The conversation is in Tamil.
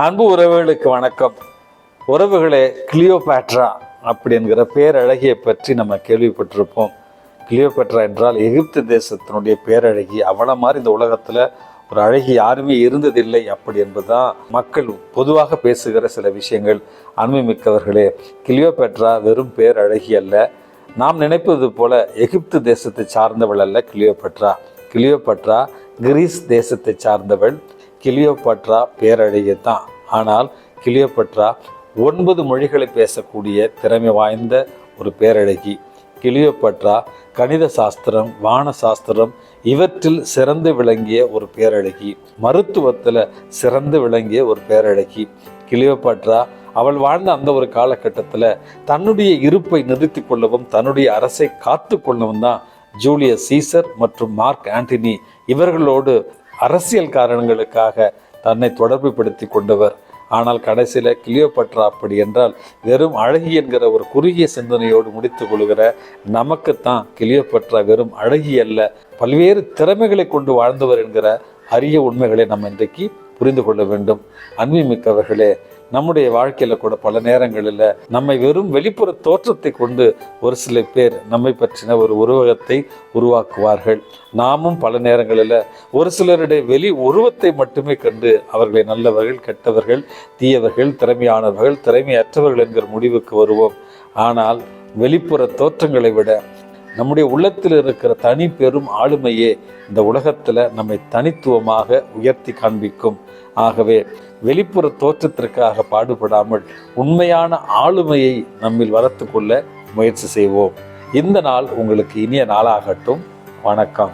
அன்பு உறவுகளுக்கு வணக்கம். உறவுகளே, கிளியோபாட்ரா அப்படிங்கிற பேரழகியை பற்றி நம்ம கேள்விப்பட்டிருப்போம். கிளியோபாட்ரா என்றால் எகிப்து தேசத்தினுடைய பேரழகி. அவளை மாதிரி இந்த உலகத்தில் ஒரு அழகி யாருமே இருந்ததில்லை அப்படி என்பதுதான் மக்கள் பொதுவாக பேசுகிற சில விஷயங்கள். அன்பு மிக்கவர்களே, கிளியோபாட்ரா வெறும் பேரழகி அல்ல. நாம் நினைப்பது போல எகிப்து தேசத்தை சார்ந்தவள் அல்ல கிளியோபாட்ரா. கிளியோபாட்ரா கிரீஸ் தேசத்தை சார்ந்தவள். கிளியோபாட்ரா பேரழகி தான். ஆனால் கிளியோபாட்ரா 9 மொழிகளை பேசக்கூடிய திறமை வாய்ந்த ஒரு பேரழகி. கிளியோபாட்ரா கணித சாஸ்திரம், வான சாஸ்திரம் இவற்றில் சிறந்து விளங்கிய ஒரு பேரழகி. மருத்துவத்தில் சிறந்து விளங்கிய ஒரு பேரழகி கிளியோபாட்ரா. அவள் வாழ்ந்த அந்த ஒரு காலகட்டத்தில் தன்னுடைய இருப்பை நிறுத்தி கொள்ளவும் தன்னுடைய அரசை காத்து கொள்ளவும் தான் ஜூலியஸ் சீசர் மற்றும் மார்க் ஆண்டனி இவர்களோடு அரசியல் காரணங்களுக்காக தன்னை தொடர்பு படுத்தி கொண்டவர். ஆனால் கடைசியில் கிளியோபாட்ரா அப்படி என்றால் வெறும் அழகி என்கிற ஒரு குறுகிய சிந்தனையோடு முடித்து கொள்கிற நமக்குத்தான் கிளியோபாட்ரா வெறும் அழகி அல்ல, பல்வேறு திறமைகளை கொண்டு வாழ்ந்தவர் என்கிற அரிய உண்மைகளை நம்ம இன்றைக்கு புரிந்து கொள்ள வேண்டும். அன்புமிக்கவர்களே, நம்முடைய வாழ்க்கையில் கூட பல நேரங்களில் நம்மை வெறும் வெளிப்புற தோற்றத்தை கொண்டு ஒரு சில பேர் நம்மை பற்றின ஒரு உருவகத்தை உருவாக்குவார்கள். நாமும் பல நேரங்களில் ஒரு சிலருடைய வெளி உருவத்தை மட்டுமே கண்டு அவர்களை நல்லவர்கள், கெட்டவர்கள், தீயவர்கள், திறமையானவர்கள், திறமையற்றவர்கள் என்கிற முடிவுக்கு வருவோம். ஆனால் வெளிப்புற தோற்றங்களை விட நம்முடைய உள்ளத்தில் இருக்கிற தனி பெரும் ஆளுமையே இந்த உலகத்தில் நம்மை தனித்துவமாக உயர்த்தி காண்பிக்கும். ஆகவே வெளிப்புற தோற்றத்திற்காக பாடுபடாமல் உண்மையான ஆளுமையை நம்மில் வளர்த்து கொள்ள முயற்சி செய்வோம். இந்த நாள் உங்களுக்கு இனிய நாளாகட்டும். வணக்கம்.